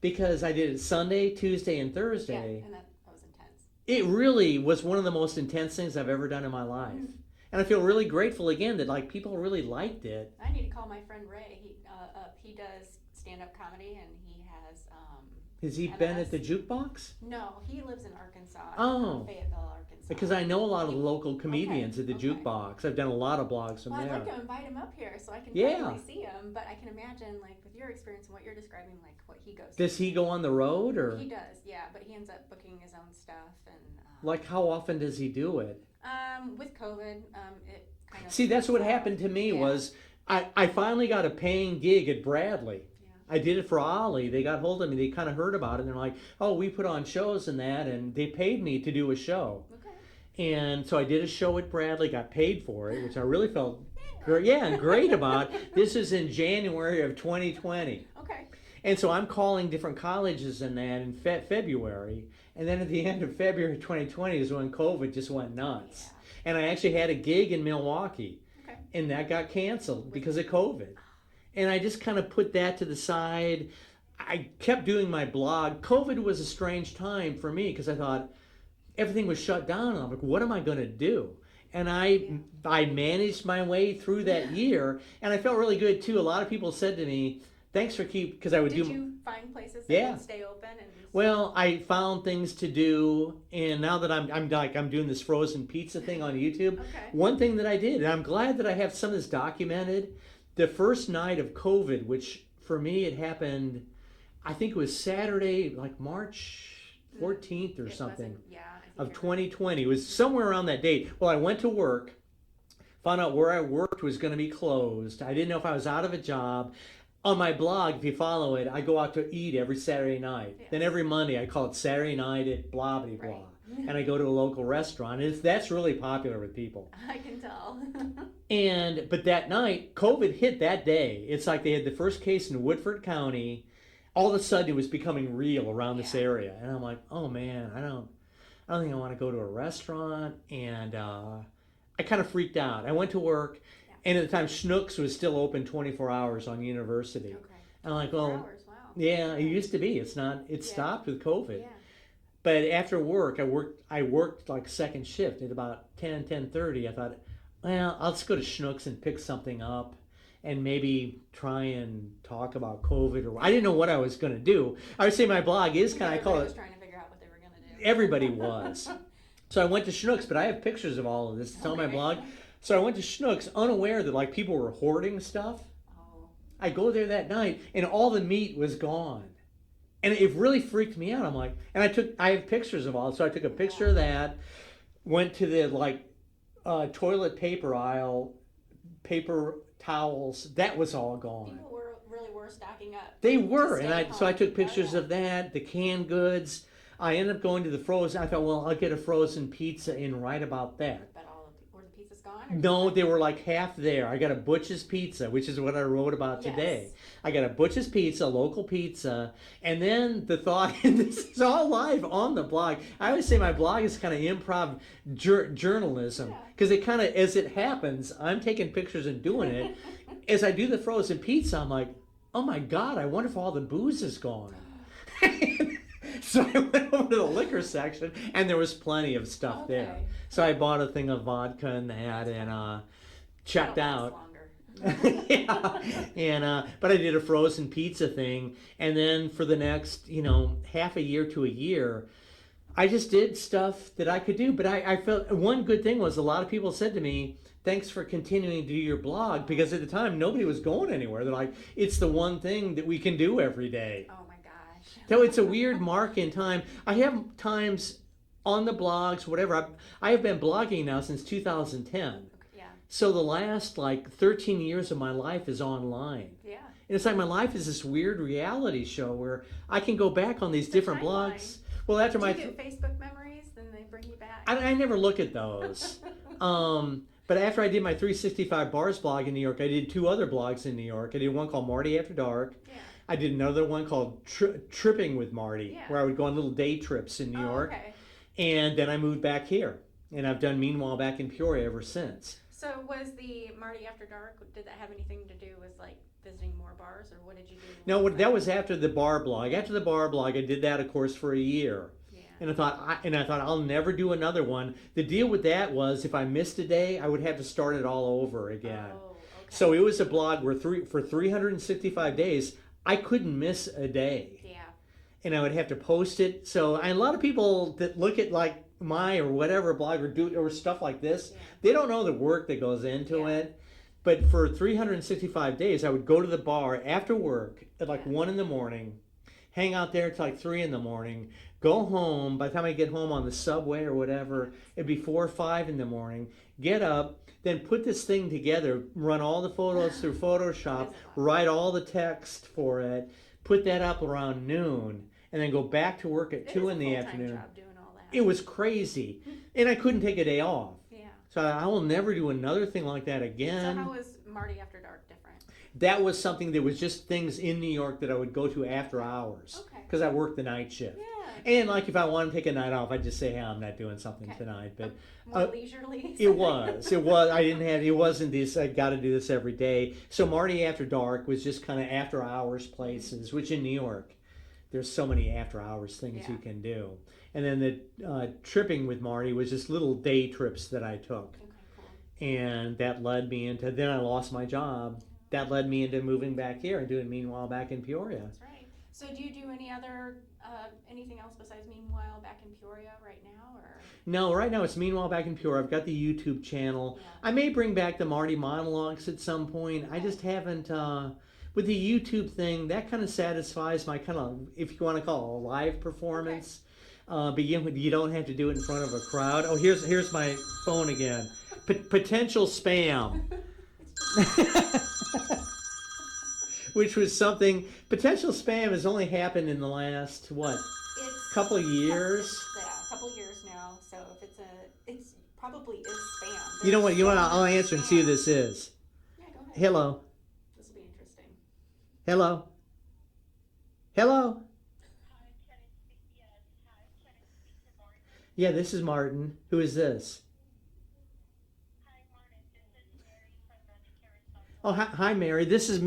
because I did it Sunday, Tuesday, and Thursday. Yeah, and that was intense. It really was one of the most intense things I've ever done in my life. And I feel really grateful again that like people really liked it. I need to call my friend Ray. He does stand-up comedy, and he has. Has he been at the jukebox? No, he lives in Arkansas. Oh. Fayetteville, Arkansas. Because I know a lot of the local comedians at the okay. jukebox. I've done a lot of blogs from Well, I'd there. like to invite him up here so I can Yeah. finally see him. But I can imagine, like, with your experience and what you're describing, like what he goes. Does he go on the road or? He does, yeah. But he ends up booking his own stuff and. Like how often does he do it? With COVID, it kind of. See, that's what happened to me was I finally got a paying gig at Bradley. I did it for Ollie. They got hold of me. They kind of heard about it. And they're like, oh, we put on shows and that. And they paid me to do a show. Okay. And so I did a show at Bradley, got paid for it, which I really felt great about. This is in January of 2020. Okay. And so I'm calling different colleges and that in February. And then at the end of February 2020 is when COVID just went nuts. Yeah. And I actually had a gig in Milwaukee. Okay. And that got canceled because of COVID. And I just kind of put that to the side. I kept doing my blog. COVID was a strange time for me because I thought everything was shut down. And I'm like, what am I going to do? And I managed my way through that year. And I felt really good too. A lot of people said to me, thanks for because I would Did do. you find places that would stay open? Well, I found things to do, and now that I'm doing this frozen pizza thing on YouTube. Okay. One thing that I did, and I'm glad that I have some of this documented. The first night of COVID, which for me it happened, I think it was Saturday, like March 14th or something of 2020. It was somewhere around that date. Well, I went to work, found out where I worked was going to be closed. I didn't know if I was out of a job. On my blog, if you follow it, I go out to eat every Saturday night. Yes. Then every Monday, I call it Saturday night at blah, blah, blah. Right. And I go to a local restaurant. And that's really popular with people. I can tell. But that night, COVID hit that day. It's like they had the first case in Woodford County. All of a sudden, it was becoming real around this area. And I'm like, oh, man, I don't think I want to go to a restaurant. And I kind of freaked out. I went to work. And at the time, Schnucks was still open 24 hours on University. Okay. And I'm like, well, hours, wow. Yeah, it used to be. It's not. It stopped with COVID. Yeah. But after work, I worked like second shift at about 10:30. I thought, well, I'll just go to Schnucks and pick something up, and maybe try and talk about COVID. Or I didn't know what I was going to do. I would say my blog is kind of. I call it. Was trying to figure out what they were going to do. Everybody was. So I went to Schnucks, but I have pictures of all of this. It's on my blog. So I went to Schnucks unaware that like people were hoarding stuff. Oh. I go there that night and all the meat was gone. And it really freaked me out. I'm like, and I have pictures of all. So I took a picture of that, went to the toilet paper aisle, paper towels, that was all gone. People really were stocking up. They were. And so I took pictures of that, the canned goods. I ended up going to the frozen. I thought, well, I'll get a frozen pizza in right about that. Were the pizzas gone? No, they were like half there. I got a Butch's Pizza, which is what I wrote about today. I got a Butch's Pizza, local pizza, and then the thought, and this is all live on the blog. I always say my blog is kind of improv journalism, because it kind of, as it happens, I'm taking pictures and doing it. As I do the frozen pizza, I'm like, oh my God, I wonder if all the booze is gone. So I went over to the liquor section, and there was plenty of stuff there. So I bought a thing of vodka and that, and checked out. But I did a frozen pizza thing, and then for the next, half a year to a year, I just did stuff that I could do. But I felt one good thing was a lot of people said to me, thanks for continuing to do your blog, because at the time nobody was going anywhere. They're like, it's the one thing that we can do every day. Oh my gosh. So it's a weird mark in time. I have times on the blogs, whatever. I have been blogging now since 2010. Yeah. So the last 13 years of my life is online. Yeah. And it's like my life is this weird reality show where I can go back on these different blogs. Well, after Do you get Facebook memories? Then they bring you back. I never look at those. But after I did my 365 Bars blog in New York, I did 2 other blogs in New York. I did one called Marty After Dark. Yeah. I did another one called Tripping with Marty, where I would go on little day trips in New York. Okay. And then I moved back here. And I've done Meanwhile back in Peoria ever since. So was the Marty After Dark, did that have anything to do with visiting more bars, or what did you do? No, that was after the bar blog. After the bar blog, I did that, of course, for a year. Yeah. And I thought I'll never do another one. The deal with that was if I missed a day, I would have to start it all over again. Oh, okay. So it was a blog where for 365 days, I couldn't miss a day. Yeah. And I would have to post it. So a lot of people that look at like my or whatever blog or stuff like this, they don't know the work that goes into it. But for 365 days, I would go to the bar after work at like 1 in the morning, hang out there till like 3 in the morning, go home. By the time I get home on the subway or whatever, it'd be 4 or 5 in the morning, get up, then put this thing together, run all the photos through Photoshop, write all the text for it, put that up around noon, and then go back to work at 2 in the afternoon. Job doing all that. It was crazy. And I couldn't take a day off. Yeah. So I will never do another thing like that again. So how was Marty After Dark different? That was something that was just things in New York that I would go to after hours. Okay. Because I worked the night shift. Yeah. And like if I want to take a night off, I'd just say, hey, I'm not doing something tonight. But more leisurely. it was. It wasn't this, I got to do this every day. So Marty After Dark was just kind of after hours places, which in New York, there's so many after hours things you can do. And then the tripping with Marty was just little day trips that I took. Okay, cool. And that led me into, then I lost my job. That led me into moving back here and doing Meanwhile back in Peoria. That's right. So do you do any other, anything else besides Meanwhile back in Peoria right now? Or? No, right now it's Meanwhile back in Peoria. I've got the YouTube channel. Yeah. I may bring back the Marty monologues at some point. I just haven't, with the YouTube thing, that kind of satisfies my kind of, if you want to call it a live performance. Begin with, you don't have to do it in front of a crowd. Oh, here's my phone again. Potential spam. Which was something, potential spam has only happened in the last, couple of years? Yeah, a couple years now. So if it's probably is spam. You know what, There's so I'll much answer and see who this is. Yeah, go ahead. Hello. This will be interesting. Hello. Hello. Yeah, this is Martin. Who is this? Oh, hi, Mary. This is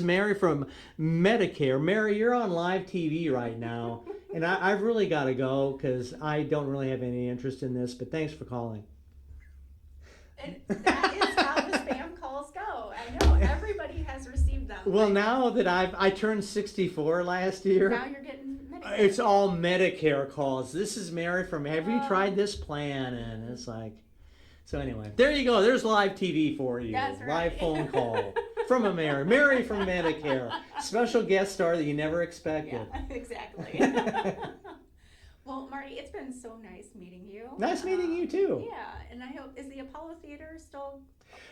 Mary from Medicare. Mary, you're on live TV right now, and I've really got to go because I don't really have any interest in this. But thanks for calling. And that is how the spam calls go. I know everybody has received them. Well, now that I turned 64 last year. Now you're getting Medicare. It's all Medicare calls. This is Mary from, have you tried this plan? And it's like, so anyway, there you go. There's live TV for you. That's right. Live phone call from a Mary. Mary from Medicare. Special guest star that you never expected. Yeah, exactly. Well, Marty, it's been so nice meeting you. Nice meeting you too. Yeah, and I hope, is the Apollo Theater still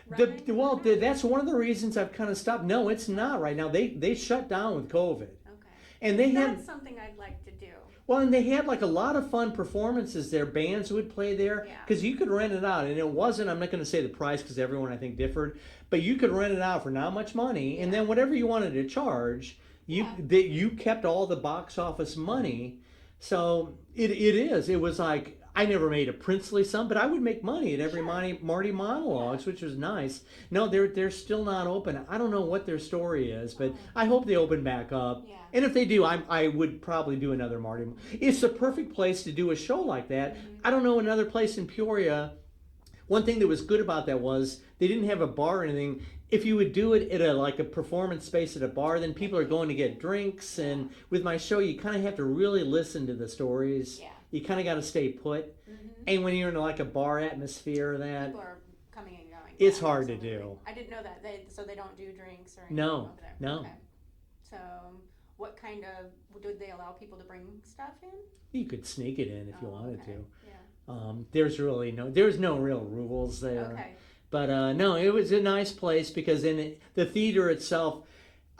running? That's one of the reasons I've kind of stopped. No, it's not right now. They shut down with COVID. Okay. And they That's had, something I'd like to do. well, and they had like a lot of fun performances there. Bands would play there Yeah. because you could rent it out, and it wasn't. I'm not going to say the price because everyone I think differed, but you could rent it out for not much money, and then whatever you wanted to charge, you kept all the box office money. So it was like, I never made a princely sum, but I would make money at every Marty monologues, which was nice. No, they're still not open. I don't know what their story is, but I hope they open back up. Yeah. And if they do, I would probably do another Marty. It's the perfect place to do a show like that. Mm-hmm. I don't know another place in Peoria. One thing that was good about that was they didn't have a bar or anything. If you would do it at a performance space at a bar, then people are going to get drinks. And with my show, you kind of have to really listen to the stories. Yeah. You kind of got to stay put. Mm-hmm. And when you're in like a bar atmosphere, that People are coming and going. it's Yeah, hard absolutely. to do. I didn't know that. So they don't do drinks or anything No, over there. no. Okay. So what kind of, did they allow people to bring stuff in? You could sneak it in if you wanted okay. to. Yeah. There's no real rules there. Okay. But no, it was a nice place because the theater itself,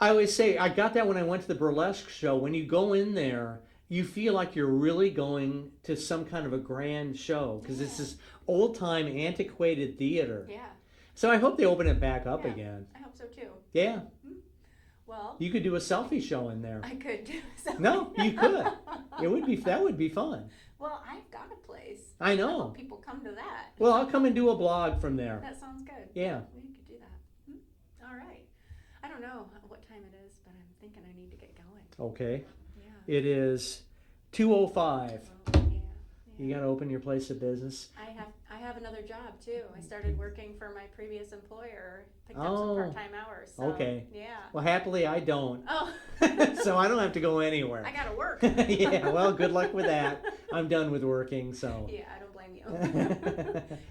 I always say, I got that when I went to the burlesque show. When you go in there, you feel like you're really going to some kind of a grand show because it's this old-time antiquated theater. Yeah. So I hope they open it back up Yeah. again. I hope so too. Yeah. Well, You could do a selfie show in there. I could do something. No, you could. That would be fun. Well, I've got a place. I I know. hope people come to that. Well, I'll come and do a blog from there. That sounds good. Yeah. We could do that. All right. I don't know what time it is, but I'm thinking I need to get going. Okay. Yeah. It is 2:05. Oh, yeah. You got to open your place of business. I have another job too. I started working for my previous employer, picked up Oh, some part-time hours. So, okay. Yeah. Well, happily I don't. Oh. So I don't have to go anywhere. I gotta work. Yeah, well, good luck with that. I'm done with working, so. Yeah, I don't blame you.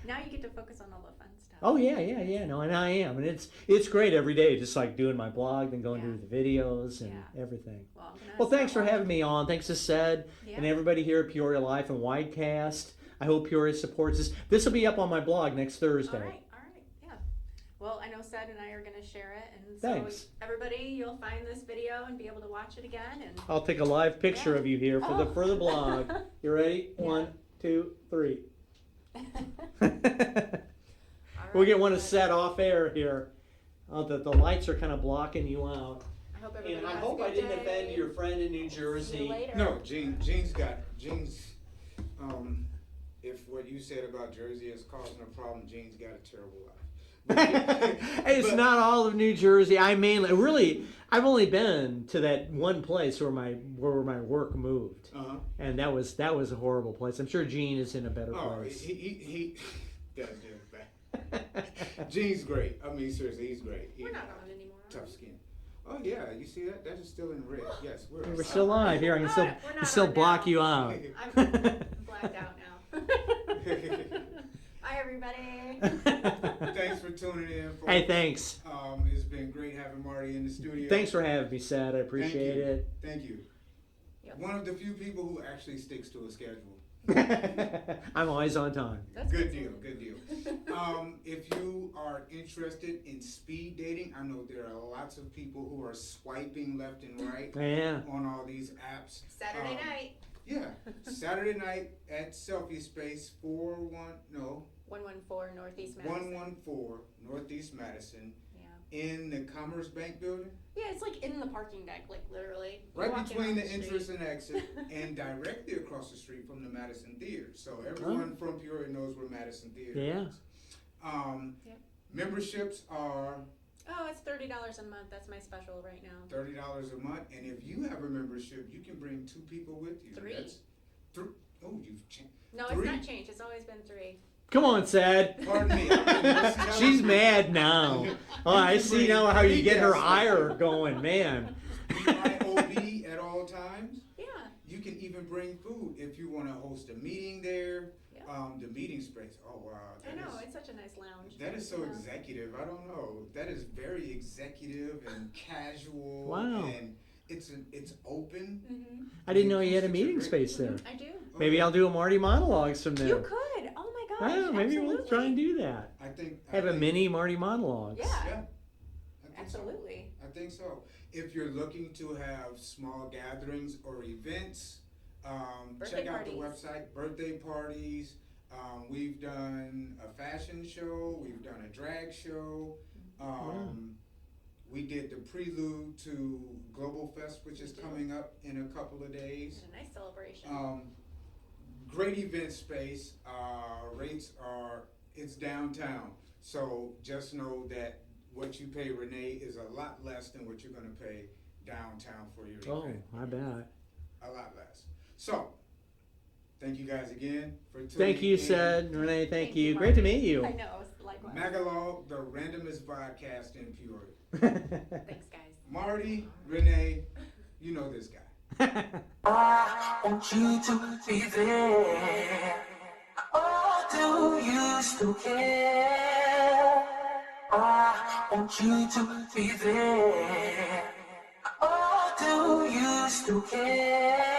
Now you get to focus on all the fun stuff. Oh yeah. No, and I am, and it's great every day, just like doing my blog and going to the videos and everything. Well, thanks for having me on. Thanks to Sed and everybody here at Peoria Life and Widecast. I hope Peoria supports this. This will be up on my blog next Thursday. All right, yeah. Well, I know Sed and I are going to share it, and so Thanks. everybody, you'll find this video and be able to watch it again. And I'll take a live picture of you here for the blog. You ready? Yeah. 1, 2, 3. We'll get one set off air here. The lights are kind of blocking you out. I hope everybody And I has hope a I good didn't day. offend your friend in New See Jersey. you later. No, Gene's if what you said about Jersey is causing a problem, Gene's got a terrible life. It's not all of New Jersey. I've only been to that one place where my work moved, and that was a horrible place. I'm sure Gene is in a better place. He Gene's great. I mean, seriously, he's great. We're not on anymore. Tough skin. Oh yeah, you see that? That is still in red. Yes, We're still live here. I can We're not still on block now. you out. I'm blacked out now. Bye, everybody. Thanks for tuning in. Folks. Hey, thanks. It's been great having Marty in the studio. Thanks for having me, Sad. I appreciate it. Thank you. Yep. One of the few people who actually sticks to a schedule. I'm always on time. That's Good deal. If you are interested in speed dating, I know there are lots of people who are swiping left and right Yeah. on all these apps. Saturday night. Yeah, Saturday night at Selfie Space 114 Northeast Madison. 114 Northeast Madison Yeah. in the Commerce Bank building. Yeah, it's like in the parking deck, like literally. You Right walk in between on the street. entrance and exit, and directly across the street from the Madison Theater. So everyone from Peoria knows where Madison Theater Yeah. is. Memberships are Oh, it's $30 a month. That's my special right now. $30 a month, and if you have a membership, you can bring 2 people with you. 3. That's 3. Oh, you've changed. No, 3? it's not changed. It's always been 3. Come on, Sad. Pardon me. She's mad now. Oh, I see now how you get her ire going, man. BYOB at all times. Yeah. You can even bring food if you want to host a meeting there. The meeting space. Oh wow. I know. It's such a nice lounge. That is so Yeah. executive. I don't know. That is very executive and casual. Wow. And it's open. Mm-hmm. I didn't know you had a meeting space there. I do. Maybe I'll do a Marty monologues from there. You could. Oh my gosh. Oh, maybe absolutely. we'll try and do that. I think Have a mini Marty monologues. Yeah. Yeah. I think Absolutely. So. I think so. If you're looking to have small gatherings or events, Birthday check out parties. the website. Birthday parties. We've done a fashion show. We've done a drag show. We did the prelude to Global Fest, which is coming up in a couple of days. It's a nice celebration. Great event space. Rates are, it's downtown. So just know that what you pay Renee is a lot less than what you're going to pay downtown for your event. Oh, I bet. A lot less. So, thank you guys again for tuning Thank you, in. Sad. Renee, thank you. Marty. Great to meet you. I know. Likewise. Magalog, the Randomest Vodcast in Peoria. Thanks, guys. Marty, Renee, you know this guy. I want you to be there. Oh, do you still care? I want you to be there. Oh, do you still care?